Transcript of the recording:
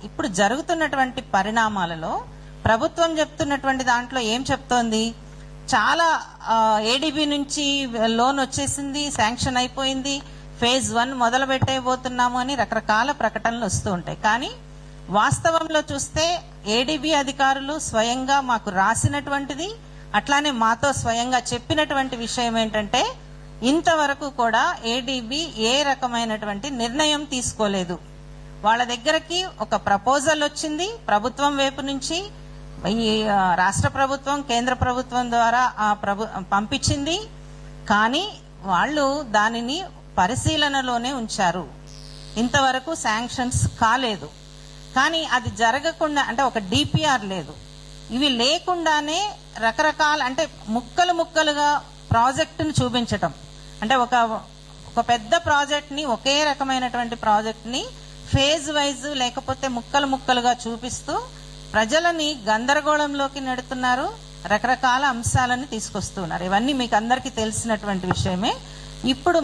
ఇప్పుడు జరుగుతున్నటువంటి పరిణామాలలో ప్రభుత్వం చెప్తున్నటువంటి దాంట్లో ఏం చెప్తోంది, చాలా ఏడీబీ నుంచి లోన్ వచ్చేసింది, శాంక్షన్ అయిపోయింది, ఫేజ్ 1 మొదలు పెట్టేయబోతున్నాము అని రకరకాల ప్రకటనలు వస్తూ ఉంటాయి. కానీ వాస్తవంలో చూస్తే ఏడీబీ అధికారులు స్వయంగా మాకు రాసినటువంటిది, అట్లానే మాతో స్వయంగా చెప్పినటువంటి విషయం ఏంటంటే ఇంతవరకు కూడా ఏడీబీ ఏ రకమైనటువంటి నిర్ణయం తీసుకోలేదు. వాళ్ళ దగ్గరకి ఒక ప్రపోజల్ వచ్చింది ప్రభుత్వం వైపు నుంచి, ఈ రాష్ట్ర ప్రభుత్వం కేంద్ర ప్రభుత్వం ద్వారా పంపించింది. కానీ వాళ్ళు దానిని పరిశీలనలోనే ఉంచారు. ఇంతవరకు శాంక్షన్స్ కాలేదు. కానీ అది జరగకుండా, అంటే ఒక డిపిఆర్ లేదు, ఇవి లేకుండానే రకరకాల, అంటే ముక్కలు ముక్కలుగా ప్రాజెక్టును చూపించటం, అంటే ఒక పెద్ద ప్రాజెక్ట్ని, ఒకే రకమైనటువంటి ప్రాజెక్ట్ని ఫేజ్ వైజ్ లేకపోతే ముక్కలు ముక్కలుగా చూపిస్తూ ప్రజలని గందరగోళంలోకి నెడుతున్నారు, రకరకాల అంశాలను తీసుకొస్తున్నారు. ఇవన్నీ మీకు అందరికీ తెలిసినటువంటి విషయమే. ఇప్పుడు